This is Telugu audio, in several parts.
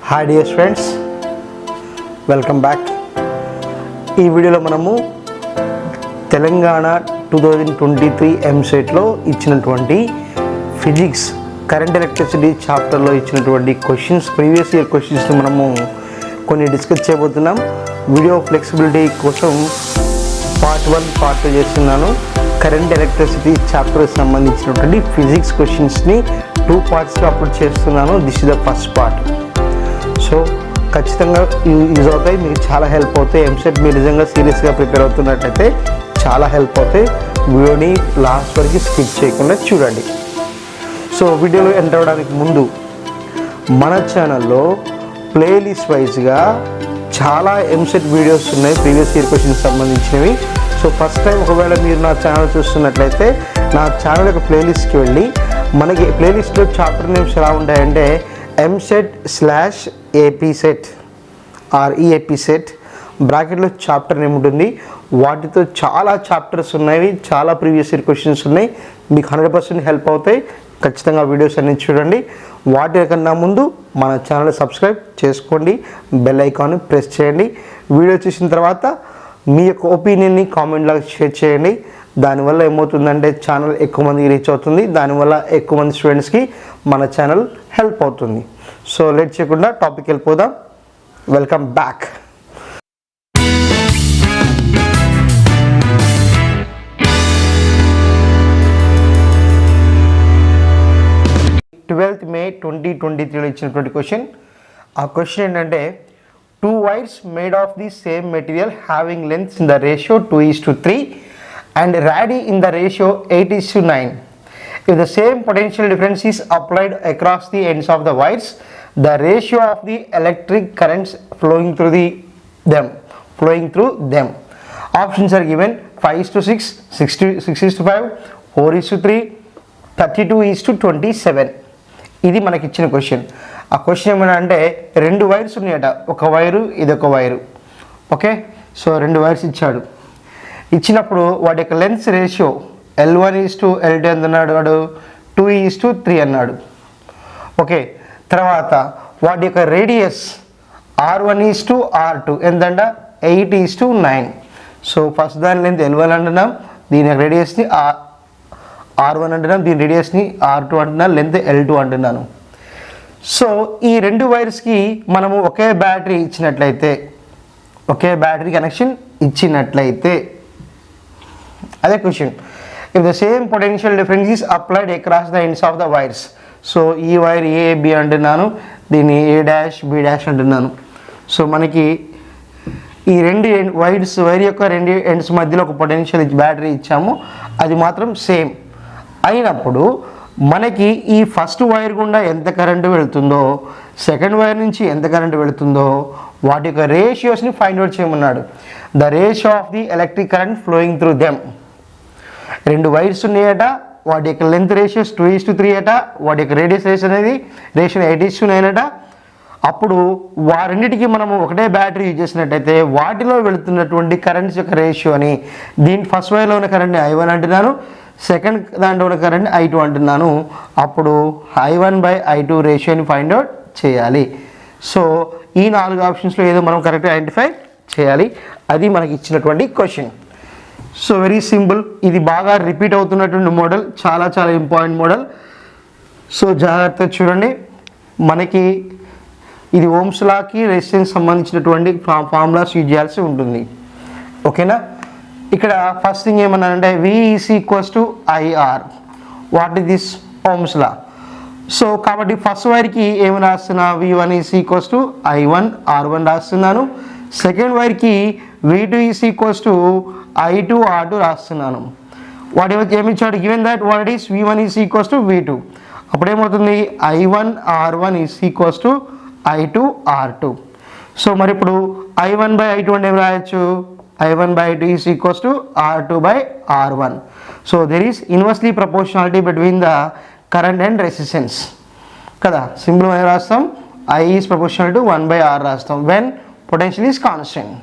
Hi dear friends, welcome back. ఈ వీడియోలో మనము తెలంగాణ 2023 ఎంసెట్లో ఇచ్చినటువంటి ఫిజిక్స్ కరెంట్ ఎలక్ట్రిసిటీ చాప్టర్లో ఇచ్చినటువంటి క్వశ్చన్స్, ప్రీవియస్ ఇయర్ క్వశ్చన్స్ని మనము కొన్ని డిస్కస్ చేయబోతున్నాం. వీడియో ఫ్లెక్సిబిలిటీ కోసం పార్ట్ 1, పార్ట్ 2 చేస్తున్నాను. కరెంట్ ఎలక్ట్రిసిటీ చాప్టర్కి సంబంధించినటువంటి ఫిజిక్స్ క్వశ్చన్స్ని 2 పార్ట్స్లో అప్లోడ్ చేస్తున్నాను. This is the first part. So ఖచ్చితంగా యూజ్ అవుతాయి, మీకు చాలా హెల్ప్ అవుతాయి. ఎంసెట్ మీరు నిజంగా సీరియస్గా ప్రిపేర్ అవుతున్నట్టయితే చాలా హెల్ప్ అవుతాయి. వీడియోని లాస్ట్ వరకు స్కిప్ చేయకుండా చూడండి. సో వీడియోలో ఎంటర్ అవ్వడానికి ముందు మన ఛానల్లో ప్లేలిస్ట్ వైజ్గా చాలా ఎంసెట్ వీడియోస్ ఉన్నాయి, ప్రీవియస్ ఇయర్ క్వశ్చన్స్ సంబంధించినవి. సో ఫస్ట్ టైం ఒకవేళ మీరు నా ఛానల్ చూస్తున్నట్లయితే నా ఛానల్ యొక్క ప్లేలిస్ట్కి వెళ్ళి, మనకి ప్లేలిస్ట్లో చాప్టర్ నేమ్స్ ఎలా ఉంటాయంటే MSET/AP set or EAP set బ్రాకెట్లో చాప్టర్ నేమ్ ఉంటుంది. వాటితో చాలా చాప్టర్స్ ఉన్నాయి, చాలా ప్రీవియస్ ఇయర్ క్వశ్చన్స్ ఉన్నాయి. మీకు 100% హెల్ప్ అవుతాయి. ఖచ్చితంగా వీడియోస్ అన్ని చూడండి. వాటికన్నా ముందు మన ఛానల్ సబ్స్క్రైబ్ చేసుకోండి, బెల్ ఐకాన్ని ప్రెస్ చేయండి. వీడియో చూసిన తర్వాత మీ యొక్క ఒపీనియన్ని కామెంట్లాగా షేర్ చేయండి. దానివల్ల ఏమవుతుందంటే ఛానల్ ఎక్కువ మందికి రీచ్ అవుతుంది, దానివల్ల ఎక్కువ మంది స్టూడెంట్స్కి మన ఛానల్ హెల్ప్ అవుతుంది. సో లేట్ చేయకుండా టాపిక్ వెళ్ళిపోదాం. Welcome back. May 2023లో ఇచ్చినటువంటి క్వశ్చన్. ఆ క్వశ్చన్ ఏంటంటే 2 wires made of the same material having lengths in the ratio 2:3 and రాడీ in the ratio 8:9. If the same potential difference is applied across the ends of the wires, the ratio of the electric currents flowing through them. Options are given: 5:6, 6:5, 4:3, 32:27. ఇది మనకి ఇచ్చిన క్వశ్చన్. ఆ క్వశ్చన్ ఏమైనా అంటే 2 వైర్స్ ఉన్నాయట, ఒక వైరు ఇదొక వైరు. ఓకే, సో 2 వైర్స్ ఇచ్చాడు. ఇచ్చినప్పుడు వాటి యొక్క లెన్స్ రేషియో L1:L2 ఎంత అన్నాడు, వాడు 2:3 అన్నాడు. ఓకే, తర్వాత వాటి యొక్క రేడియస్ R1:R2 ఎంతంట 8:9. సో ఫస్ట్ దాని లెంత్ L1 అంటున్నాం, దీని యొక్క రేడియస్ని R1 అంటున్నాను, దీని రేడియస్ని R2 అంటున్నాను, లెంత్ L2 అంటున్నాను. సో ఈ 2 వైర్స్కి మనము ఒకే బ్యాటరీ ఇచ్చినట్లయితే, ఒకే బ్యాటరీ కనెక్షన్ ఇచ్చినట్లయితే అదే question. If the same potential difference is applied across the ends of the wires. So ఈ వైర్ AB అంటున్నాను, దీన్ని A', B' అంటున్నాను. సో మనకి ఈ 2 వైర్ యొక్క 2 ఎండ్స్ మధ్యలో ఒక పొటెన్షియల్ బ్యాటరీ ఇచ్చాము, అది మాత్రం సేమ్ అయినప్పుడు మనకి ఈ ఫస్ట్ వైర్ గుండా ఎంత కరెంటు వెళుతుందో, సెకండ్ వైర్ నుంచి ఎంత కరెంటు వెళుతుందో వాటి యొక్క రేషియోస్ని ఫైండ్ అవుట్ చేయమన్నాడు. The ratio of the electric current flowing through them. 2 wires ఉన్నాయట, వాటి యొక్క లెంత్ రేషియోస్ 2:3 అట, వాటి యొక్క రేడియస్ రేషియో 8:9 అట. అప్పుడు వారెన్నిటికీ మనము ఒకటే బ్యాటరీ యూజ్ చేసినట్టయితే వాటిలో వెళుతున్నటువంటి కరెంట్స్ యొక్క రేషియోని, దీని ఫస్ట్ వైర్లో ఉన్న కరెంట్ని I1 అంటున్నాను, సెకండ్ దాంట్లో ఉన్న కరెంట్ I2 అంటున్నాను. అప్పుడు I1/I2 రేషియోని ఫైండ్ అవుట్ చేయాలి. సో ఈ 4 ఆప్షన్స్లో ఏదో మనం కరెక్ట్గా ఐడెంటిఫై చేయాలి. అది మనకి ఇచ్చినటువంటి క్వశ్చన్. So very simple. ఇది బాగా రిపీట్ అవుతున్నటువంటి మోడల్, చాలా చాలా ఇంపార్టెంట్ మోడల్. సో జాగ్రత్తగా చూడండి. మనకి ఇది ఓమ్స్ లాకి రెసిస్టెన్స్ సంబంధించినటువంటి ఫార్ములాస్ యూజ్ చేయాల్సి ఉంటుంది. ఓకేనా. ఇక్కడ ఫస్ట్ థింగ్ ఏమన్నానంటే V=IR. What is this? Ohm's law. So కాబట్టి ఫస్ట్ వైర్కి ఏమి రాస్తున్నా, V1=I1 R1 రాస్తున్నాను. సెకండ్ వైర్కి V2=I2 R2 రాస్తున్నాను. వాటి ఏమి ఇచ్చాడు, given that what is V1=V2. అప్పుడేమవుతుంది, I1 R1 I2 R2. So మరి ఇప్పుడు I1/I2 అంటే ఏం రాయొచ్చు, I1/I2 R2/R1. So there is inversely proportionality between the current and resistance కదా. సింపుల్ ఏం రాస్తాం, I is proportional to 1/R రాస్తాం when potential is constant.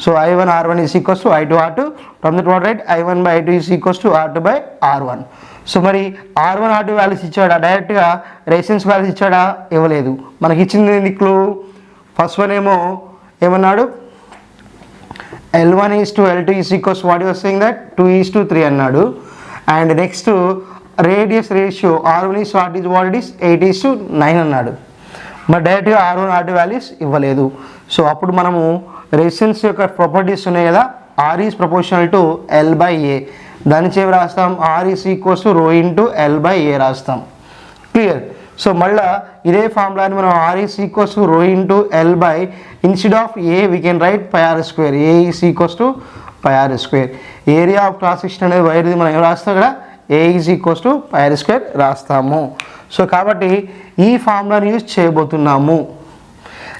So I1 R1 I2 R2. From that what, right, I1/I2 R2/R1. So మరి R1 R2 వాల్యూస్ ఇచ్చాడా, డైరెక్ట్గా రెసిస్టెన్స్ వాల్యూస్ ఇచ్చాడా, ఇవ్వలేదు. మనకి ఇచ్చింది క్లూ ఫస్ట్ వన్ ఏమో ఏమన్నాడు, L1 is to L2 is equals what you are saying that 2:3 అన్నాడు. And next radius ratio R1 is what it is 8:9 అన్నాడు. మరి డైరెక్ట్గా R1 R2 వాల్యూస్ ఇవ్వలేదు. సో అప్పుడు మనము రెసిస్టెన్స్ యొక్క ప్రాపర్టీస్ ఉన్నాయి కదా, R is proportional to L/A, దాని చేవి రాస్తాం R is equals to rho into L/A రాస్తాం. క్లియర్. సో మళ్ళీ ఇదే ఫార్ములాని మనం R is equals to rho into L by instead of A we can write pi r square. A is equals to pi r square. Area of cross section అనేది వైర్ది మనం ఏం రాస్తాం ఇక్కడ A is equals to pi r square రాస్తాము. సో కాబట్టి ఈ ఫార్ములాని యూజ్ చేయబోతున్నాము.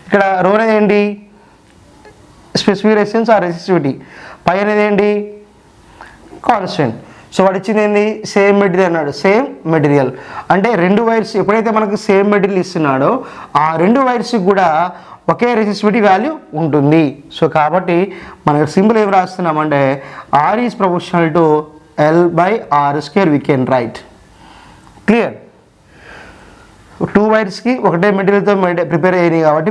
ఇక్కడ రో అనేది ఏంటి, స్పెసిఫిక్ రెసిస్టెన్స్ ఆర్ రెసిస్టివిటీ, పై అనేది ఏంటి కాన్స్టెంట్. సో వాడు ఇచ్చింది ఏంది సేమ్ మెటీరియల్ అన్నాడు. సేమ్ మెటీరియల్ అంటే రెండు వైర్స్ ఎప్పుడైతే మనకు సేమ్ మెటీరియల్ ఇస్తున్నాడో ఆ రెండు వైర్స్కి కూడా ఒకే రెసిస్టివిటీ వాల్యూ ఉంటుంది. సో కాబట్టి మనకు సింపుల్ ఏం రాస్తున్నామంటే R is proportional to L/R square we can write. Clear. Two వైర్స్కి ఒకటే మెటీరియల్తో ప్రిపేర్ అయ్యాయి కాబట్టి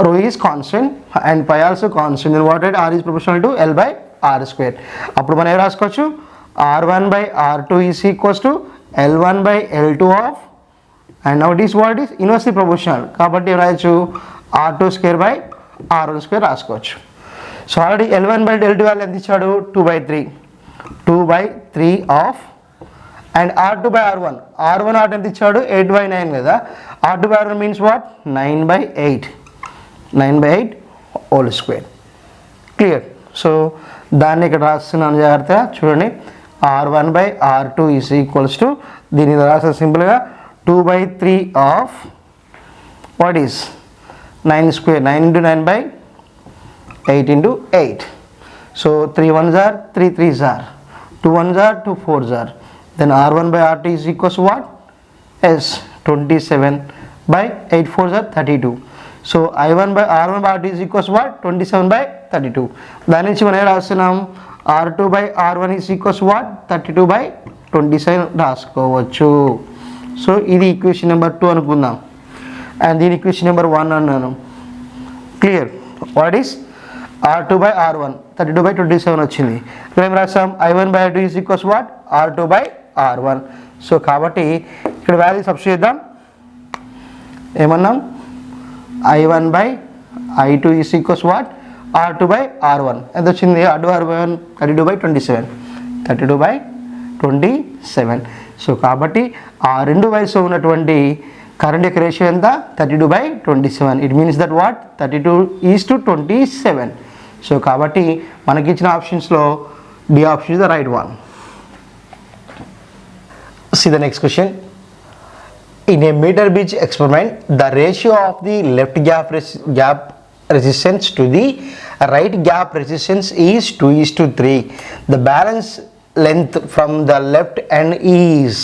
rho is constant and pi also constant. Then what R is proportional to L/R square. అప్పుడు మనం ఏం రాసుకోవచ్చు, R1/R2 is equals to L1/L2 of, and now it is what is inversely proportional కాబట్టి ఏం రాయొచ్చు R2 square by R1 square రాసుకోవచ్చు. సో ఆల్రెడీ L1/L2 వాల్యూ ఎంత ఇచ్చాడు 2/3 of, అండ్ R2/R1 R1 ఎంత ఇచ్చాడు 8/9 కదా, R2/R1 means what 9/8 whole square. Clear. So దాన్ని ఇక్కడ రాస్తున్నాను జాగ్రత్తగా చూడండి, R1/R2 is equals to దీన్ని రాసిన సింపుల్గా 2/3 of what is 9 square, 9 into 9/8 into 8. So 3 1s are 3 3s are 2 1s are 2 4s are. Then R1/R2 is equals to what? Yes, 27/8 4s are 32. So R1/R2 is equals to what? 27/32. దాని నుంచి మనం రాస్తున్నాం R2/R1 is equals to what? 32/27 రాసుకోవచ్చు. సో ఇది ఈక్వేషన్ నెంబర్ 2 అనుకుందాం. అండ్ దీని ఈక్వేషన్ నెంబర్ 1 అన్నాను. క్లియర్. వాట్ ఈస్ R2/R1 32/27 వచ్చింది. ఇక్కడ ఏం రాస్తాం I1/I2 is equals to what? R2/R1. So కాబట్టి ఇక్కడ వాల్యూ సబ్స్టిట్యూట్ చేద్దాం. ఏమన్నాం I1/I2 is equals to what? R2/R1 ఎంత వచ్చింది R2/R1 32/27. సో కాబట్టి ఆ రెండు వైర్స్ ఉన్నటువంటి కరెంట్ యొక్క రేషియో ఎంత 32/27. It means that what 32:27. So కాబట్టి మనకి ఇచ్చిన ఆప్షన్స్లో D option is the right one. See the next question. In a meter bridge experiment, the ratio of the left gap resistance to the right gap resistance is 2:3. The balance length from the left end is.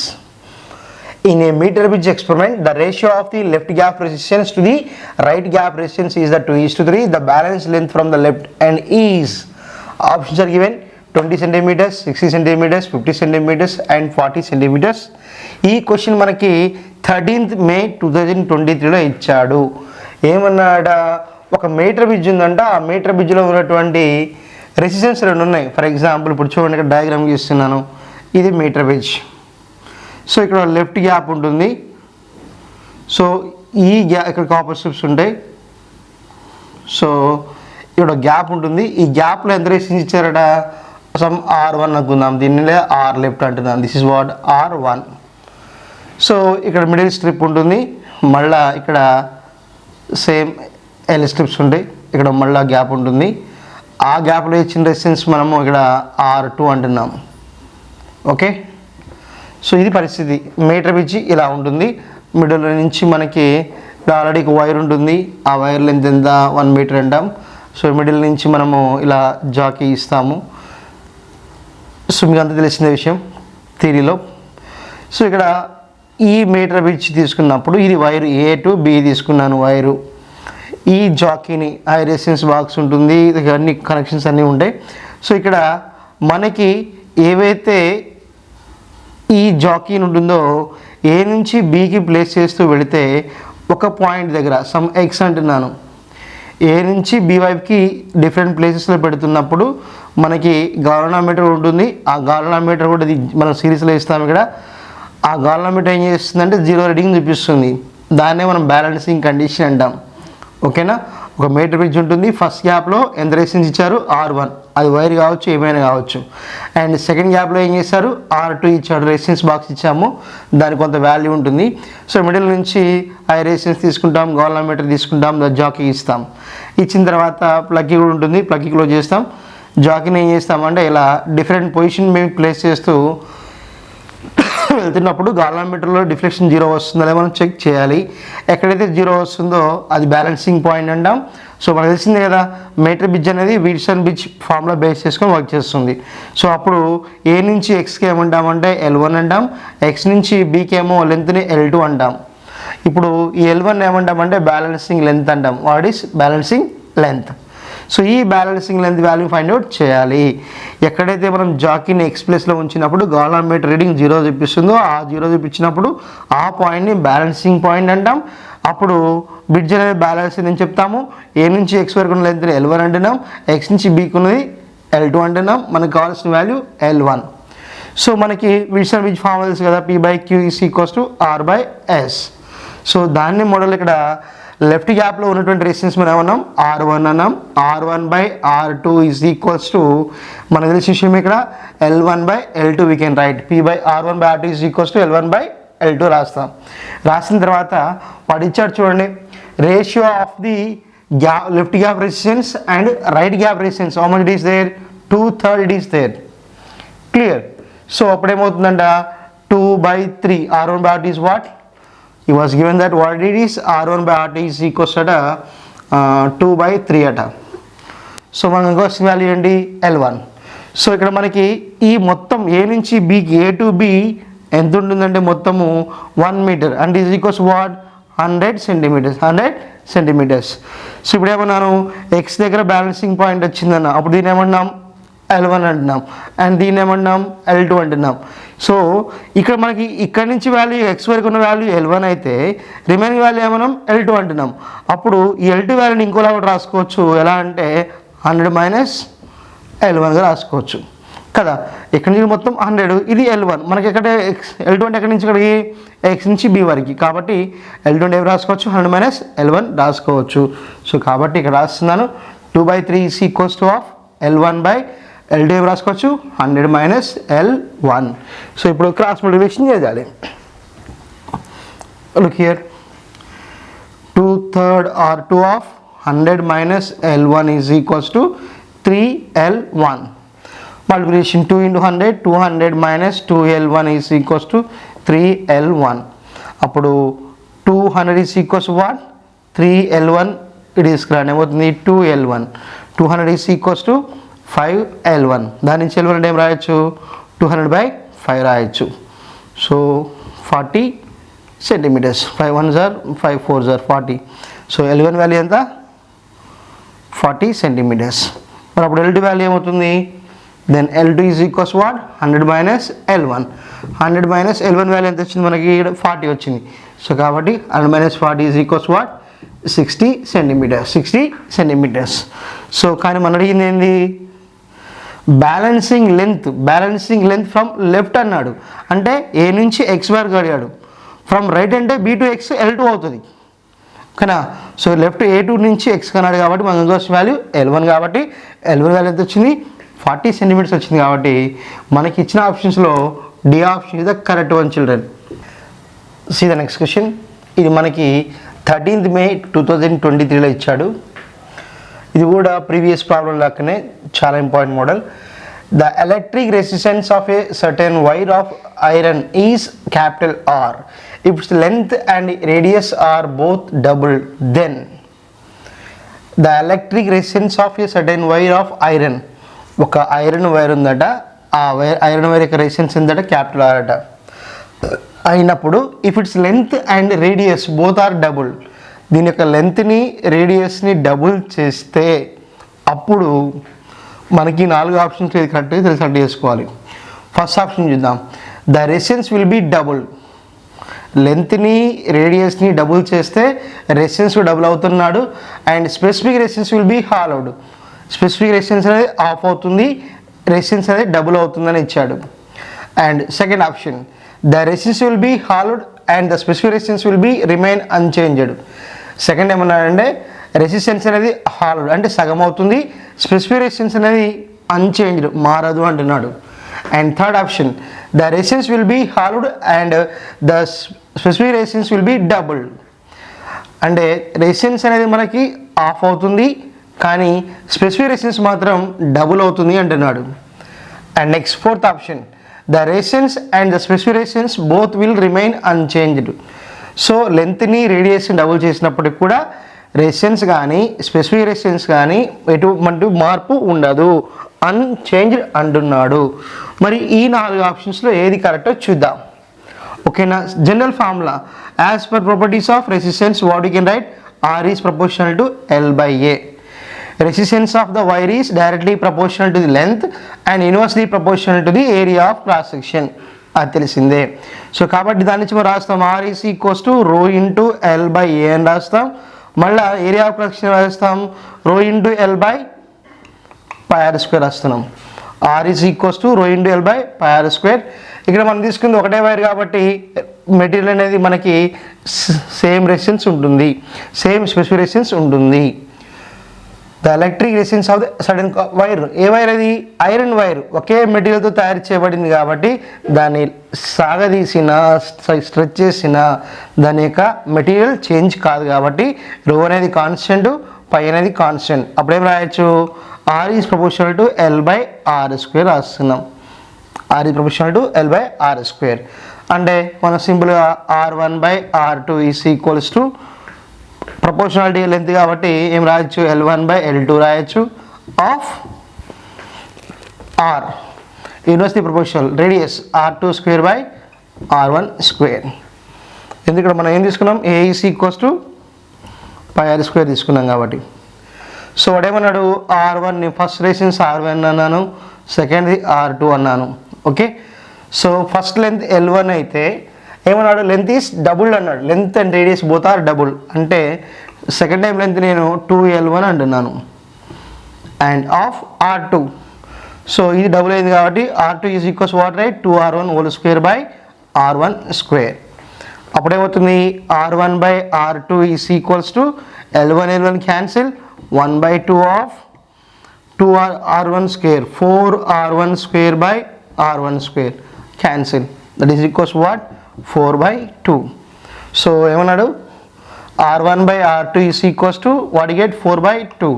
In a meter bridge experiment, the ratio of the left gap resistance to the right gap resistance is the 2:3. The balance length from the left end is. Options are given 20 centimeters, 60 centimeters, 50 centimeters and 40 centimeters. ఈ క్వశ్చన్ మనకి 13th May 2023లో ఇచ్చాడు. ఏమన్నాడా, ఒక మీటర్ బ్రిడ్జ్ ఉందంట, ఆ మీటర్ బ్రిడ్జ్లో ఉన్నటువంటి రెసిస్టెన్స్ రెండు ఉన్నాయి. ఫర్ ఎగ్జాంపుల్ ఇప్పుడు చూడండి, ఇక్కడ డయాగ్రామ్ గీస్తున్నాను, ఇది మీటర్ బ్రిడ్జ్. సో ఇక్కడ లెఫ్ట్ గ్యాప్ ఉంటుంది. సో ఈ ఇక్కడ కాపర్ స్ట్రిప్స్ ఉంటాయి. సో ఇక్కడ గ్యాప్ ఉంటుంది. ఈ గ్యాప్లో ఎంత రెసిస్టెన్స్ ఇచ్చారట, సమ్ R1 అనుకుందాం, దీన్ని R లెఫ్ట్ అంటున్నాను. This is what R1. So ఇక్కడ మిడిల్ స్ట్రిప్ ఉంటుంది, మళ్ళా ఇక్కడ సేమ్ L స్ట్రిప్స్ ఉంటాయి, ఇక్కడ మళ్ళీ గ్యాప్ ఉంటుంది. ఆ గ్యాప్లో ఇచ్చిన రెసిస్టెన్స్ మనము ఇక్కడ R2 అంటున్నాము. ఓకే. సో ఇది పరిస్థితి. మీటర్ బ్రిడ్జ్ ఇలా ఉంటుంది. మిడిల్ నుంచి మనకి ఆల్రెడీ ఒక వైర్ ఉంటుంది, ఆ వైర్ లెంత్ ఎంత 1 మీటర్ అంటాం. సో మిడిల్ నుంచి మనము ఇలా జాకీ ఇస్తాము. సో మీకు అంతా తెలిసిన విషయం థియరీలో. సో ఇక్కడ ఈ మీటర్ బ్రిడ్జ్ తీసుకున్నప్పుడు ఇది వైర్ A to B తీసుకున్నాను వైరు. ఈ జాకీని హై రెసిస్టెన్స్ బాక్స్ ఉంటుంది, అన్ని కనెక్షన్స్ అన్నీ ఉంటాయి. సో ఇక్కడ మనకి ఏవైతే ఈ జాకీ ఉంటుందో ఏ నుంచి బీకి ప్లేస్ చేస్తూ వెళితే ఒక పాయింట్ దగ్గర సమ్ ఎక్స్ అంటున్నాను, ఏ నుంచి బి వైపుకి డిఫరెంట్ ప్లేసెస్లో పెడుతున్నప్పుడు మనకి గాల్వనోమీటర్ ఉంటుంది. ఆ గాల్వనోమీటర్ కూడా మనం సిరీస్లో ఇస్తాము. ఇక్కడ ఆ గాల్వనోమీటర్ ఏం చేస్తుందంటే 0 రీడింగ్ చూపిస్తుంది. దాన్నే మనం బ్యాలెన్సింగ్ కండిషన్ అంటాం. ఓకేనా? ఒక మీటర్ బ్రిడ్జ్ ఉంటుంది. ఫస్ట్ గ్యాప్లో ఎంత రెసిస్టెన్స్ ఇచ్చారు? R1, అది వైర్ కావచ్చు, ఏమైనా కావచ్చు. అండ్ సెకండ్ గ్యాప్లో ఏం చేశారు? R2 ఇచ్చాడు, రెసిస్టెన్స్ బాక్స్ ఇచ్చాము, దానికి కొంత వాల్యూ ఉంటుంది. సో మిడిల్ నుంచి హై రెసిస్టెన్స్ తీసుకుంటాం, గాల్వనోమీటర్ తీసుకుంటాం, జాకీ ఇస్తాం. ఇచ్చిన తర్వాత ప్లగ్కి కూడా ఉంటుంది, ప్లగ్కి క్లోజ్ చేస్తాం. జాకీని ఏం చేస్తామంటే ఇలా డిఫరెంట్ పొజిషన్ మేము ప్లేస్ చేస్తూ వెళ్తున్నప్పుడు గాల్వనోమీటర్లో డిఫ్లెక్షన్ 0 వస్తుందో మనం చెక్ చేయాలి. ఎక్కడైతే 0 వస్తుందో అది బ్యాలెన్సింగ్ పాయింట్ అంటాం. సో మనకు తెలిసిందే కదా, మీటర్ బ్రిడ్జ్ అనేది విల్సన్ బ్రిడ్జ్ ఫార్ములా బేస్ చేసుకొని వర్క్ చేస్తుంది. సో అప్పుడు ఏ నుంచి ఎక్స్కి ఏమంటామంటే L1 అంటాం, ఎక్స్ నుంచి బీకి ఏమో లెంత్ని L2 అంటాం. ఇప్పుడు ఈ L1 ఏమంటామంటే బ్యాలెన్సింగ్ లెంత్ అంటాం. What is balancing length? So ఈ balancing length value find out చేయాలి. ఎక్కడైతే మనం జాకీని ఎక్స్ ప్లేస్లో ఉంచినప్పుడు గాల్వనోమీటర్ రీడింగ్ 0 చూపిస్తుందో ఆ 0 చూపించినప్పుడు ఆ పాయింట్ని బ్యాలెన్సింగ్ పాయింట్ అంటాం. అప్పుడు బ్రిడ్జ్ అనేది బ్యాలెన్స్ అని చెప్తాము. ఏ నుంచి ఎక్స్ వరకు ఉన్న లెంత్ని L1 అంటున్నాం, ఎక్స్ నుంచి బీకి ఉన్నది L2 అంటున్నాం. మనకు కావాల్సిన వాల్యూ L1. సో మనకి విల్సన్ బ్రిడ్జ్ ఫార్ములా తెలుసు కదా, P/Q = R/S. సో దాన్ని మోడల్ ఇక్కడ లెఫ్ట్ గ్యాప్లో ఉన్నటువంటి రెసిస్టెన్స్ మనం ఏమన్నాం? R1 అన్నాం. R1/R2 మనకు తెలిసిన విషయం ఇక్కడ L1/L2. We can write P/R1/R2 L1/L2 రాస్తాం. రాసిన తర్వాత వాడు ఇచ్చాడు చూడండి, ratio of the left gap resistance and right gap resistance. How much it is there? 2/3 it is there. Clear? So అప్పుడేమవుతుందంట 2/3. R1/R2 is what? He was given that what it is, R1/R2 is equals to 2/3 అట. సో మనకు కావాల్సిన వాల్యూ ఏంటి? L1. సో ఇక్కడ మనకి ఈ మొత్తం ఏ నుంచి బీకి, ఏ టు బి ఎంత ఉంటుందంటే మొత్తము 1 metre and is equals what? 100 centimetres. So ఇప్పుడు ఏమన్నాను? ఎక్స్ దగ్గర బ్యాలెన్సింగ్ పాయింట్ వచ్చిందన్న, అప్పుడు దీన్ని ఏమన్నాం? L1 అంటున్నాం. అండ్ దీన్ని ఏమన్నాం? L2 అంటున్నాం. సో ఇక్కడ మనకి ఇక్కడ నుంచి వాల్యూ ఎక్స్ వరకు ఉన్న వాల్యూ L1 అయితే రిమైనింగ్ వాల్యూ ఏమన్నాం? L2 అంటున్నాం. అప్పుడు ఈ L2 వాల్యూని ఇంకోలా కూడా రాసుకోవచ్చు. ఎలా అంటే 100 - L1గా రాసుకోవచ్చు కదా. ఇక్కడ నుంచి మొత్తం 100, ఇది L1. మనకి ఎక్కడ L2 అంటే ఎక్కడి నుంచి ఇక్కడికి? ఎక్స్ నుంచి బి వరకు. కాబట్టి L2 అంటే ఏమి రాసుకోవచ్చు? 100 - L1 రాసుకోవచ్చు. సో కాబట్టి ఇక్కడ రాస్తున్నాను 2/3 = L1/L2 ఏమి రాసుకోవచ్చు? 100 - L1. సో ఇప్పుడు క్రాస్ మల్టిప్లికేషన్ చేయాలి. Look here, 2/3 R2 of 100 - L1 is equals to 3L1. Multiplication 2 into 100, 200 - 2L1 is equals to 3L1. అప్పుడు 200 is equals to what? 3L1 it is grand ఏమవుతుంది? 2L1. 200 is equals to 5L1. దాని నుంచి L1 అంటే ఏం రాయొచ్చు? 200/5 రాయొచ్చు. So 40 centimetres. 5 1s are 5 4s are 40. So L1 value ఎంత? 40 సెంటీమీటర్స్. మరి అప్పుడు L2 వాల్యూ ఏమవుతుంది? Then L2 is equals to what? 100 - L1. 100 - L1 value ఎంత వచ్చింది మనకి? 40 వచ్చింది. సో కాబట్టి 100 - 40 is equals to what? 60 centimetres. So కానీ మనం అడిగింది ఏంది? బ్యాలెన్సింగ్ లెంత్ ఫ్రమ్ లెఫ్ట్ అన్నాడు, అంటే ఏ నుంచి ఎక్స్ వరకు అడిగాడు. ఫ్రమ్ రైట్ అంటే B to X L2 అవుతుంది కదా. సో లెఫ్ట్ A2 నుంచి X అన్నాడు కాబట్టి మనకు కావాల్సిన వాల్యూ L1. కాబట్టి L1 వాల్యూ ఎంత వచ్చింది? 40 సెంటీమీటర్స్ వచ్చింది. కాబట్టి మనకి ఇచ్చిన ఆప్షన్స్లో D option is the correct one children. See the next question. ఇది మనకి 13th May 2023లో ఇచ్చాడు. ఇది కూడా ప్రీవియస్ ప్రాబ్లం లాగానే చాలా important model. The electric resistance of a certain wire of iron is R. If its length and radius are both double, then the electric resistance of a certain wire of iron. ఒక ఐరన్ వైర్ ఉందట, ఆ ఐరన్ వైర్ యొక్క రెసిస్టెన్స్ ఉందట R అట. అయినప్పుడు if its length and radius both are double, దీని యొక్క లెంత్ని రేడియస్ని డబుల్ చేస్తే అప్పుడు మనకి 4 ఆప్షన్స్ ఏది కరెక్ట్ తెలిసినట్టు చేసుకోవాలి. ఫస్ట్ ఆప్షన్ చూద్దాం. The resistance will be double. లెంత్ని రేడియస్ని డబుల్ చేస్తే రెసిస్టెన్స్ డబుల్ అవుతున్నాడు. And specific resistance will be halved. Specific resistance అనేది ఆఫ్ అవుతుంది, రెసిస్టెన్స్ అనేది డబుల్ అవుతుందని ఇచ్చాడు. And second option, the resistance will be halved and the specific resistance will be remain unchanged. Second ఏమన్నాడంటే రెసిస్టెన్స్ అనేది హాలోడ్ అంటే సగం అవుతుంది, స్పెసిఫిక్ రెసిస్టెన్స్ అనేది అన్చేంజ్డ్ మారదు అంటున్నాడు. And third option, the resistance will be halved and the specific resistance will be doubled. అంటే రెసిస్టెన్స్ అనేది మనకి ఆఫ్ అవుతుంది కానీ స్పెసిఫిక్ రెసిస్టెన్స్ మాత్రం డబుల్ అవుతుంది అంటున్నాడు. And next fourth option, the resistance and the specific resistance both will remain unchanged. So లెంత్ని రేడియస్ని డబుల్ చేసినప్పటికి కూడా రెసిస్టెన్స్ కానీ స్పెసిఫిక్ రెసిస్టెన్స్ కానీ ఎటువంటి మార్పు ఉండదు, అన్చేంజ్డ్ అంటున్నాడు. మరి ఈ 4 ఆప్షన్స్లో ఏది కరెక్టో చూద్దాం. ఓకేనా? General formula, as per properties of resistance what you can write, R is proportional to L/A. Resistance of the wire is directly proportional to the length and inversely proportional to the area of cross section. అది తెలిసిందే. సో కాబట్టి దాని నుంచి మనం రాస్తాం R is equals to rho into L/A అని రాస్తాం. మళ్ళీ ఏరియా ఆఫ్ క్రాస్ సెక్షన్ రాస్తాం rho into L/πr² రాస్తున్నాం. R is equals to rho into L/πr². ఇక్కడ మనం తీసుకుంది ఒకటే వైర్ కాబట్టి మెటీరియల్ అనేది మనకి సేమ్ రెసిస్టెన్స్ ఉంటుంది, సేమ్ స్పెసిఫిక్ రెసిస్టెన్స్ ఉంటుంది. The electric resistance of the sudden wire, A wire అది ఐరన్ వైర్, ఒకే మెటీరియల్తో తయారు చేయబడింది కాబట్టి దాన్ని సాగదీసిన స్ట్రెచ్ చేసిన దాని యొక్క మెటీరియల్ చేంజ్ కాదు కాబట్టి రో అనేది కాన్స్టెంట్, పై అనేది కాన్స్టెంట్. అప్పుడేం రాయొచ్చు, are is proportional to L/r² రాస్తున్నాం. R is proportional to L/r². అంటే మనం సింపుల్గా R1/R2 is equals to proportionality length కాబట్టి ఏం రాయొచ్చు, L1/L2 రాయొచ్చు of R inversely proportional radius R2² ఎందుకంటే మనం ఏం తీసుకున్నాం, A is equals to πr² తీసుకున్నాం కాబట్టి. So వాడేమన్నాడు, R1 first resistance R1 అన్నాను, సెకండ్ది R2 అన్నాను. Okay, so first length L1 అయితే ఏమన్నాడు, లెంత్ ఈస్ డబుల్ అన్నాడు. Length and radius both are double అంటే సెకండ్ టైం లెంత్ నేను 2L1 అంటున్నాను అండ్ ఆఫ్ R2. సో ఇది డబుల్ అయింది కాబట్టి R2 is equals what right, 2R1² అప్పుడేమవుతుంది, R1/R2 is equals to L1 cancel, 1/2 of 2R1² 4R1² cancel, that is equals what 4/2. So ఏమన్నాడు, R1/R2 is equals to what you get 4/2.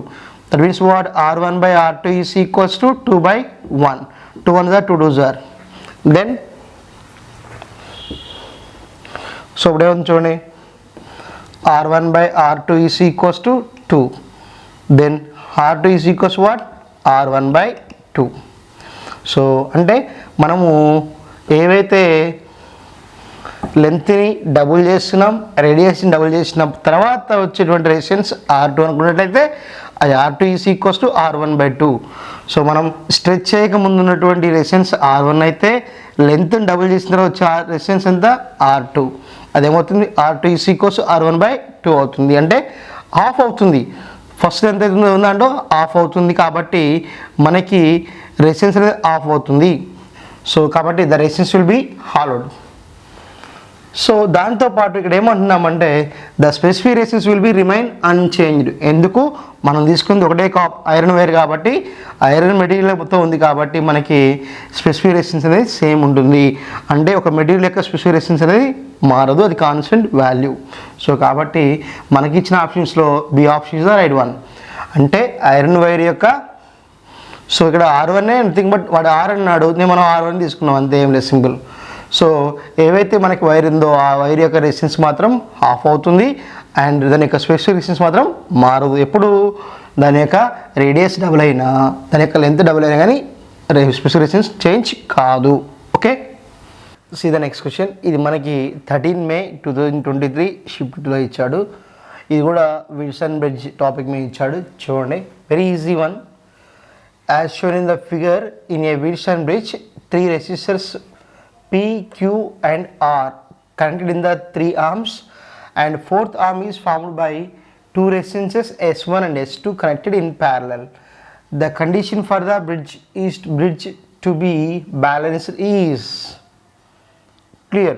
That means what, R1/R2 is equals to 2/1. 2 1s are 2 2s are. Then so what చూడండి, R1/R2 is equals to 2. Then R2 is equals to what, R1/2. So అంటే మనము ఏవైతే లెంత్ని డబుల్ చేస్తున్నాం, రేడియస్ని డబుల్ చేసిన తర్వాత వచ్చేటువంటి రెసిస్టెన్స్ R2 అనుకున్నట్లయితే అది R2 is equals to R1/2. So మనం స్ట్రెచ్ చేయక ముందు ఉన్నటువంటి రెసిస్టెన్స్ R1 అయితే లెంత్ని డబుల్ చేసిన తర్వాత వచ్చే రెసిస్టెన్స్ ఎంత R2. అదేమవుతుంది, R2 is equals R1/2 అవుతుంది. అంటే ఆఫ్ అవుతుంది, ఫస్ట్ ఎంత అవుతుందో ఉందంటో ఆఫ్ అవుతుంది కాబట్టి మనకి రెసిస్టెన్స్ అనేది ఆఫ్ అవుతుంది. సో కాబట్టి the resistance will be halved. So దాంతోపాటు ఇక్కడ ఏమంటున్నామంటే the specific resistance will be remain unchanged. ఎందుకు, మనం తీసుకుంది ఒకటే ఐరన్ వైర్ కాబట్టి ఐరన్ మెటీరియల్ మొత్తం ఉంది కాబట్టి మనకి స్పెసిఫిక్ రెసిస్టెన్స్ అనేది సేమ్ ఉంటుంది. అంటే ఒక మెటీరియల్ యొక్క స్పెసిఫిక్ రెసిస్టెన్స్ అనేది మారదు, అది కాన్స్టెంట్ వాల్యూ. సో కాబట్టి మనకి ఇచ్చిన ఆప్షన్స్లో B option is the right one. అంటే ఐరన్ వైర్ యొక్క, సో ఇక్కడ R1 నథింగ్ బట్ వాడు R అన్నాడు, మనం R1 తీసుకున్నాం అంతే, ఏం లేదు, సింపుల్. సో ఏవైతే మనకి వైర్ ఉందో ఆ వైర్ యొక్క రెసిస్టెన్స్ మాత్రం ఆఫ్ అవుతుంది అండ్ దాని యొక్క స్పెసిఫిక్ రెసిస్టెన్స్ మాత్రం మారదు. ఎప్పుడు దాని యొక్క రేడియస్ డబుల్ అయినా దాని యొక్క లెంత్ డబుల్ అయినా కానీ స్పెసిఫిక్ రెసిస్టెన్స్ చేంజ్ కాదు. Okay, see the next question. ఇది మనకి 13 May 2023 షిఫ్ట్ 2లో ఇచ్చాడు. ఇది కూడా విల్సన్ బ్రిడ్జ్ టాపిక్ మీద ఇచ్చాడు. చూడండి, very easy one. As shown in the figure, in a Wilson bridge 3 resistors P, Q and R connected in the 3 arms, and fourth arm is formed by 2 resistances S1 and S2 connected in parallel. The condition for the bridge to be balanced is clear.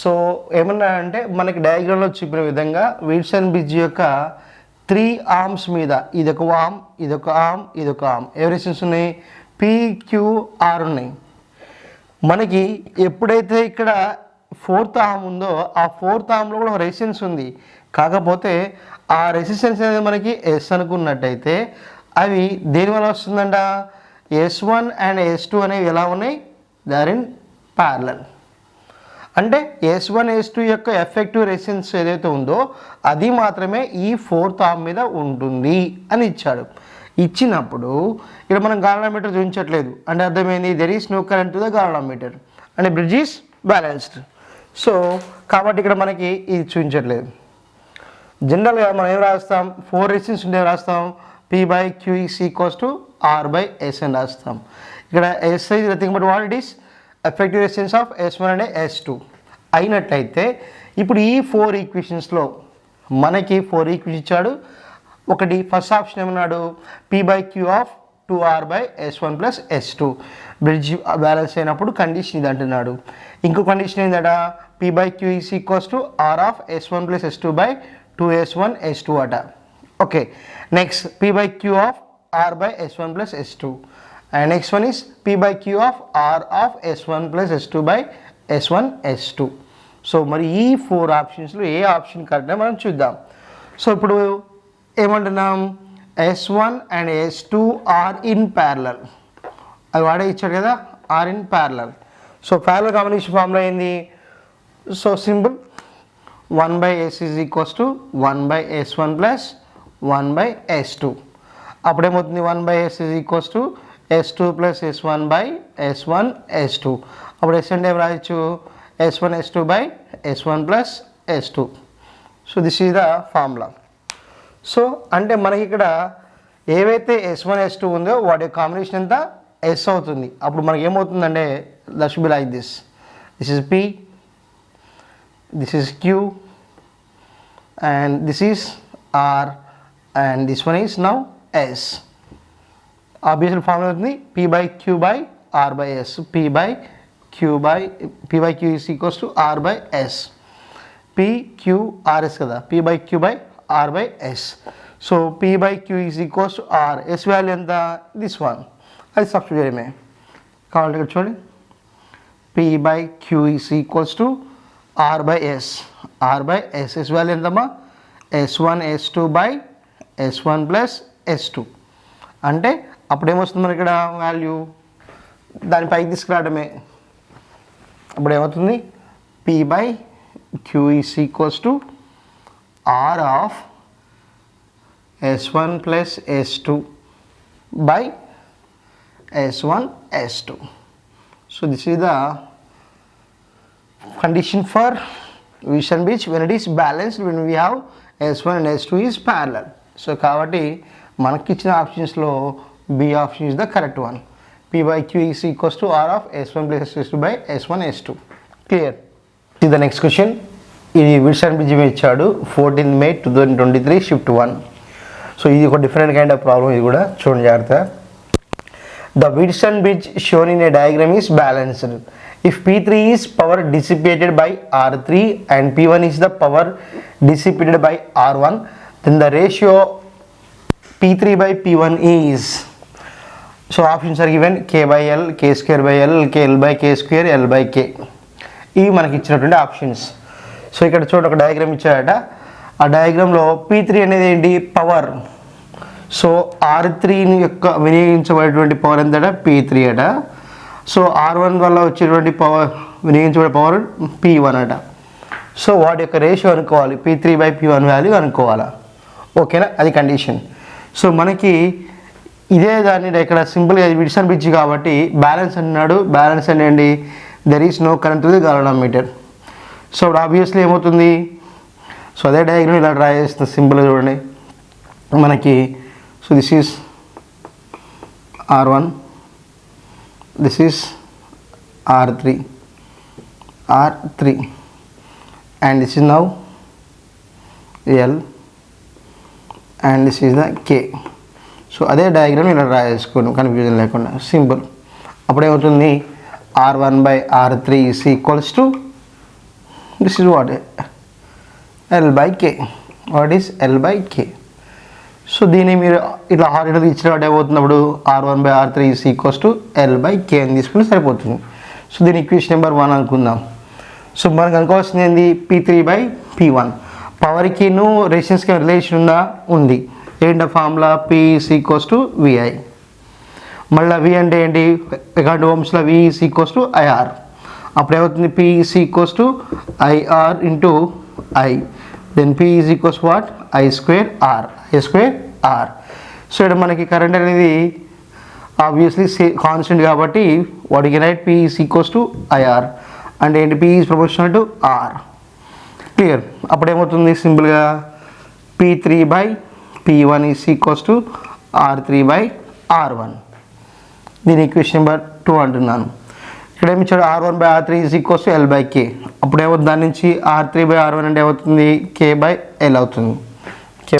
So ఏమన్నా అంటే మనకి డయాగ్రామ్లో చూపిన విధంగా విల్సన్ బ్రిడ్జ్ యొక్క 3 ఆర్మ్స్ మీద ఇదొక ఆర్మ్, ఇదొక ఆర్మ్, ఇదొక ఆర్మ్, ఏ రెసిస్టెన్స్ ఉన్నాయి? PQR ఉన్నాయి. మనకి ఎప్పుడైతే ఇక్కడ ఫోర్త్ ఆర్మ్ ఉందో ఆ ఫోర్త్ ఆర్మ్లో కూడా ఒక రెసిస్టెన్స్ ఉంది. కాకపోతే ఆ రెసిస్టెన్స్ అనేది మనకి ఎస్ అనుకున్నట్టయితే అవి దేనివల్ల వస్తుందంట? S1 అండ్ S2 అనేవి ఎలా ఉన్నాయి? They are in parallel. అంటే S1 S2 యొక్క ఎఫెక్టివ్ రెసిస్టెన్స్ ఏదైతే ఉందో అది మాత్రమే ఈ ఫోర్త్ ఆర్మ్ మీద ఉంటుంది అని ఇచ్చాడు. ఇచ్చినప్పుడు ఇక్కడ మనం గాల్వానోమీటర్ చూపించట్లేదు అంటే అర్థమైంది, there is no current to the galvanometer అంటే బ్రిడ్జ్ ఈస్ బ్యాలెన్స్డ్. సో కాబట్టి ఇక్కడ మనకి ఇది చూపించట్లేదు. జనరల్గా మనం ఏం రాస్తాం? 4 రెసిస్టెన్స్ ఉంటే రాస్తాం P/Q = R/S అని రాస్తాం. ఇక్కడ S is nothing but what it is? Effective resistance of S1 and S2 అయినట్లయితే ఇప్పుడు ఈ 4 ఈక్వేషన్స్లో మనకి 4 ఈక్వేషన్ ఇచ్చాడు. ఒకటి ఫస్ట్ ఆప్షన్ ఏమన్నాడు? P/Q of 2R/S1 + S2 bridge balance అయినప్పుడు కండిషన్ ఇది అంటున్నాడు. ఇంకో కండిషన్ ఏంటట? P/Q = R of S1 + S2 2S1 S2 అట. Okay, next P/Q of R/S1 + S2 and next one is P/Q of R of S1 + S2 S1 S2. So మరి ఈ 4 ఆప్షన్స్లో ఏ ఆప్షన్ కరెక్ట్ మనం చూద్దాం. సో ఇప్పుడు ఏమంటున్నాం? S1 and S2 are in parallel. అది వాడే ఇచ్చాడు కదా, are in parallel. So parallel combination formula ఏంది? So simple, 1/S = 1/S1 + 1/S2. అప్పుడేమవుతుంది? 1/S = S2 + S1 S1 S2. అప్పుడు S అంటే ఏం రాయొచ్చు? S1 S2 S1 + S2. So this is the formula. So అంటే మనకి ఇక్కడ ఏవైతే S1 S2 ఉందో వాటి కాంబినేషన్ అంతా S అవుతుంది. అప్పుడు మనకి ఏమవుతుందంటే that should be like this. This is P, this is Q and this is R and this one is now S. Obviously formula ఉంది P/Q R/S. P/Q = R/S. PQRS కదా, P/Q R/S. So P/Q = R. S value ఎంత? This one. అది సబ్స్టిట్యూట్ చేయడమే. కావాలంటే ఇక్కడ చూడండి, P/Q = R/S. R/S. S value ఎంతమ్మా? S1 S2 S1 + S2. అంటే అప్పుడు ఏమొస్తుంది మనకి ఇక్కడ వాల్యూ? దాని పైకి తీసుకురావడమే. అప్పుడు ఏమవుతుంది? P/Q = R of S1 + S2 S1 S2. So this is the condition for Wilson bridge when it is balanced, when we have S1 and S2 is parallel. So కాబట్టి మనకి ఇచ్చిన ఆప్షన్స్లో B option is the correct one. P/Q = R of S1 + S2 S1 S2. Clear. ఇది ద నెక్స్ట్ క్వశ్చన్. ఇది విల్సన్ బ్రిడ్జ్ ఇచ్చాడు 14 May 2023 షిఫ్ట్ 1. సో ఇది ఒక డిఫరెంట్ కైండ్ ఆఫ్ ప్రాబ్లమ్. ఇది కూడా చూడండి జాగ్రత్త. The Wilson bridge shown in a diagram is balanced. If P3 is power dissipated by R3 and P1 is the power dissipated by R1, then the ratio P3/P1 is. So options are given K/L, K²/L, KL/K², L/K. ఇవి మనకి ఇచ్చినటువంటి ఆప్షన్స్. సో ఇక్కడ చూడండి, ఒక డయాగ్రామ్ ఇచ్చాడట. ఆ డయాగ్రామ్లో P3 అనేది ఏంటి? పవర్. సో R3 యొక్క వినియోగించబడేటువంటి పవర్ ఎంతట? P3 అట. సో R1 వల్ల వచ్చేటువంటి పవర్ వినియోగించబడే పవర్ P1 అట. సో వాటి యొక్క రేషియో అనుకోవాలి, P3/P1 వాల్యూ అనుకోవాలా. ఓకేనా? అది కండిషన్. సో మనకి ఇదే దాన్ని ఇక్కడ సింపుల్గా విల్సన్ బ్రిడ్జ్ కాబట్టి బ్యాలెన్స్ అన్నాడు. బ్యాలెన్స్ అంటే there is no current to the galvanometer. So ఇప్పుడు ఆబ్వియస్లీ ఏమవుతుంది? సో అదే డయాగ్రామ్ ఇలా డ్రా చేస్తుంది సింపుల్గా చూడండి మనకి. So this is R1, this is R3. R3 and this is now L and this is the K. So అదే డయాగ్రామ్ ఇలా డ్రా చేసుకోండి కన్ఫ్యూజన్ లేకుండా, సింపుల్. అప్పుడేమవుతుంది, R1/R3 is equals to this is what L/K. What is L/K? So దీన్ని మీరు ఇట్లా హారిజాంటల్ ఇచ్చిన వాటి ఏమవుతున్నప్పుడు R1/R3 is equals to L/K అని తీసుకుంటే సరిపోతుంది. సో దీని ఈక్వేషన్ నెంబర్ 1 అనుకుందాం. సో మనకు అనుకోవాల్సింది ఏంది, P3/P1. పవర్కిను రెసిస్టెన్స్కి రిలేషన్ ఉందా, ఉంది. ఏంటి formula, P is equals to VI. మళ్ళీ V అంటే ఏంటి, according ఓమ్స్లో V is equals to IR. అప్పుడు ఏమవుతుంది, P is equals to IR into I. Then P is equals to what, I² R. So ఇక్కడ మనకి కరెంట్ అనేది ఆబ్వియస్లీ కాన్స్టెంట్ కాబట్టి what you can write, P is equals to IR అంటే ఏంటి, P is proportional to R. Clear. అప్పుడు ఏమవుతుంది, సింపుల్గా P3/P1 is equals to R3/R1. దీని ఈక్వేషన్ నెంబర్ 2 అంటున్నాను. ఇక్కడ ఏమి ఇచ్చాడు, R1/R3 is equals to L/K. అప్పుడు ఏమవుతుంది, దాని నుంచి R3/R1 అంటే ఏమవుతుంది, K/L అవుతుంది.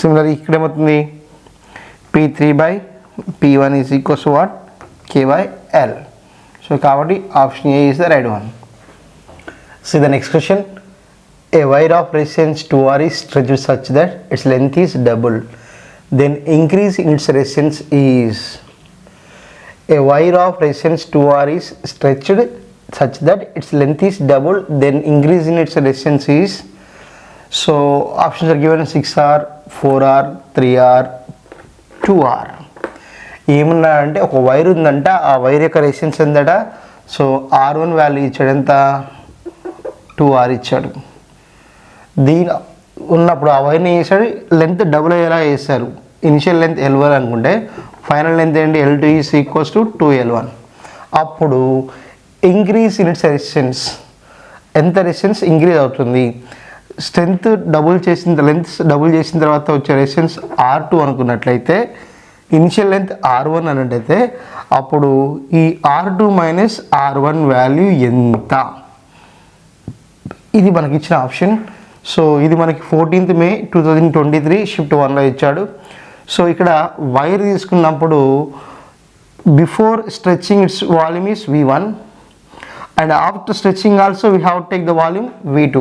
సిమిలర్ ఇక్కడ ఏమవుతుంది, P3/P1 is equals to what, K/L. So కాబట్టి option A is the right one. See the next question. A wire of resistance 2R is stretched such that its length is double. Then increase in its resistance is. A wire of resistance 2R is stretched such that its length is double. Then increase in its resistance is. So options are given 6R, 4R, 3R, 2R. ఏమన్నా అంటే ఒక వైర్ ఉందంట, ఆ వైర్ యొక్క రెసిస్టెన్స్ ఎంతట, సో R1 వాల్యూ ఇచ్చాడు ఎంత, 2R ఇచ్చాడు. దీని ఉన్నప్పుడు ఆ వైర్ని వేసాడు, లెంత్ డబుల్ అయ్యేలా వేశారు. ఇనిషియల్ లెంత్ L1 అనుకుంటే ఫైనల్ లెంత్ ఏంటి, L2 is equals to 2L1. అప్పుడు ఇంక్రీజ్ ఇన్ ఇట్స్ రెసిస్టెన్స్, ఎంత రెసిస్టెన్స్ ఇంక్రీజ్ అవుతుంది, లెంత్ డబుల్ చేసిన తర్వాత వచ్చే రెసిస్టెన్స్ R2 అనుకున్నట్లయితే, ఇనిషియల్ లెంత్ R1 అన్నట్టయితే అప్పుడు ఈ R2 మైనస్ R1 వాల్యూ ఎంత, ఇది మనకి ఇచ్చిన ఆప్షన్. సో ఇది మనకి 14th May 2023 షిఫ్ట్ 1లో ఇచ్చాడు. సో ఇక్కడ వైర్ తీసుకున్నప్పుడు before stretching it's volume is V1 and after stretching also we have take the volume V2.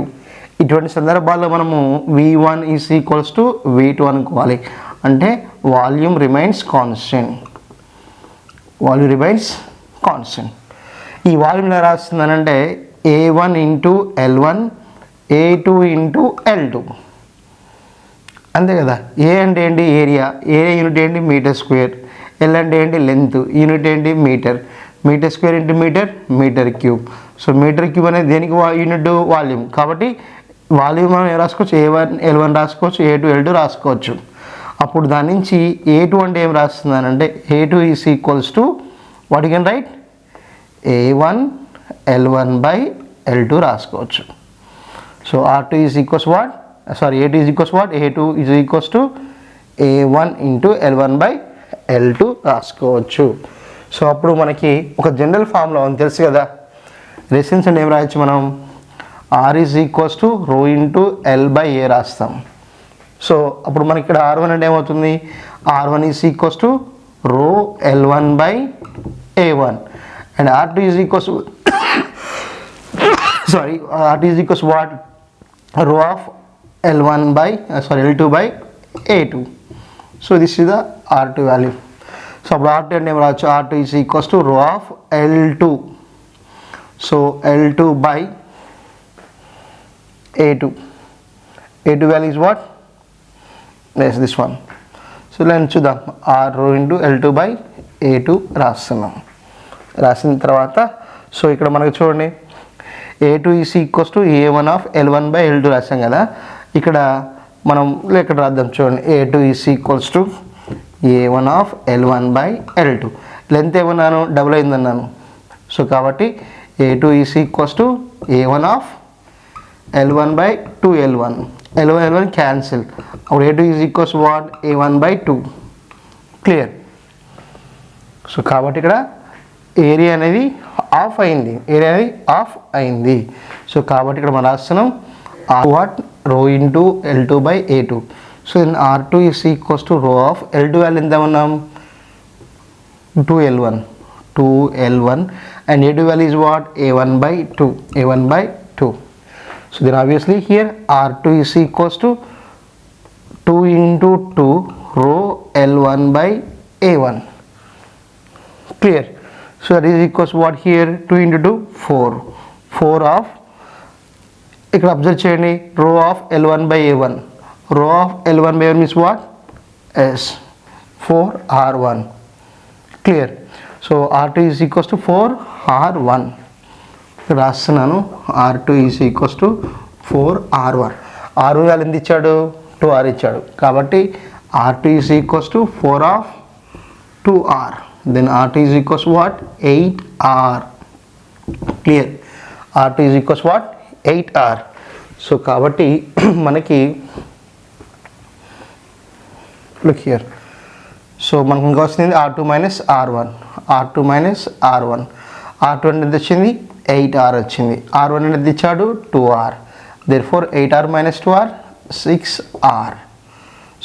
ఇటువంటి సందర్భాల్లో మనము V1 is equals to V2 అనుకోవాలి. అంటే వాల్యూమ్ రిమైన్స్ కాన్స్టెంట్. ఈ వాల్యూమ్ ఎలా రాస్తుందనంటే A1 into L1, A2 into L2, అంతే కదా. ఏ అంటే ఏంటి, ఏరియా యూనిట్ ఏంటి, మీటర్ స్క్వేర్. ఎల్ అంటే ఏంటి, లెంత్, యూనిట్ ఏంటి, metre square into metre cube. So metre cube అనేది దేనికి యూనిట్, వాల్యూమ్. కాబట్టి వాల్యూమ్ మనం ఏం రాసుకోవచ్చు, A1 L1 రాసుకోవచ్చు, A2 L2 రాసుకోవచ్చు. అప్పుడు దాని నుంచి A2 అంటే ఏం రాస్తుందనంటే A2 is equals to what you can right, A1 L1/L2 రాసుకోవచ్చు. So R2 is equals what, A2 is equals what, A2 is equals to A1 into L1/L2 రాసుకోవచ్చు. సో అప్పుడు మనకి ఒక జనరల్ ఫార్ములా ఉంది తెలుసు కదా, రెసిస్టెన్స్ అంటే ఏం రాయొచ్చు మనం, R is equals to rho into L/A రాస్తాం. సో అప్పుడు మనకి ఇక్కడ R1 అంటే ఏమవుతుంది, R1 is equals to rho L1/A1 and R2 is equals R2 is equals what, rho of L2/A2. So this is the R2 value. So అప్పుడు R2 అంటే ఏం రావచ్చు, R2 is equals to rho of L2. So L2/A2 value is what, yes this one. సో నేను చూద్దాం, R రో ఇంటూ L2/A2 రాసిన తర్వాత సో ఇక్కడ మనకు చూడండి A2 is equals to A1 of L1/L2 రాసాం కదా. ఇక్కడ మనం ఇక్కడ రాద్దాం చూడండి, A2 is equals to A1 of L1/L2. Length ఏమన్నాను, డబుల్ అయిందన్నాను. సో కాబట్టి A2 is equals to A1 of L1/2L1. L1 cancel. అప్పుడు A2 is equals what, A1/2. Clear. So కాబట్టి ఇక్కడ ఏరియా అనేది ఆఫ్ అయింది, ఏరియా ఆఫ్ అయింది. సో కాబట్టి ఇక్కడ మనం రాస్తున్నాం what rho into L2/A2. So in R2 is equals to rho of L2 value ఎంత ఉన్నాం 2L1 and A2 value is what A1/2. So then obviously here R2 is equals to 2 into 2 rho L1/A1. Clear? So that is equals to what here 2 into 2 4 of ఇక్కడ అబ్జర్వ్ చేయండి రో ఆఫ్ L1/A1. రో of L1/A1 means what S 4R1. Clear? So R2 is equals to 4R1. రాస్తున్నాను R2 is equals to 4R1. R1 value ఎంత ఇచ్చాడు 2R ఇచ్చాడు కాబట్టి R2 is equals to 4 of 2R. Then R2 is equals to what 8R. Clear? R2 is equals to what 8R. So కాబట్టి మనకి look here. సో మనకు ఇంకా వస్తుంది R2 minus R1. R2 minus R1. R2 అనేది వచ్చింది 8R వచ్చింది. R1 అనేది ఇచ్చాడు 2R. Therefore 8R minus 2R 6R.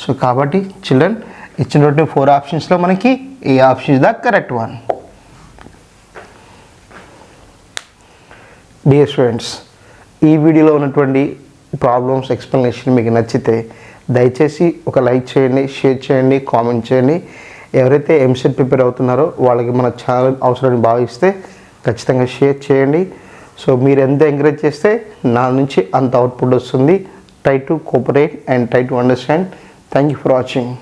So కాబట్టి చిల్డ్రన్ ఇచ్చినటువంటి 4 ఆప్షన్స్లో మనకి ఏ option is the correct one. Dear students, ఈ వీడియోలో ఉన్నటువంటి ప్రాబ్లమ్స్ ఎక్స్ప్లెనేషన్ మీకు నచ్చితే దయచేసి ఒక లైక్ చేయండి, షేర్ చేయండి, కామెంట్ చేయండి. ఎవరైతే ఎంసెట్ ప్రిపేర్ అవుతున్నారో వాళ్ళకి మన ఛానల్ అవసరాన్ని భావిస్తే ఖచ్చితంగా షేర్ చేయండి. సో మీరు ఎంత ఎంకరేజ్ చేస్తే నా నుంచి అంత అవుట్పుట్ వస్తుంది. Try to cooperate and try to understand. Thank you for watching.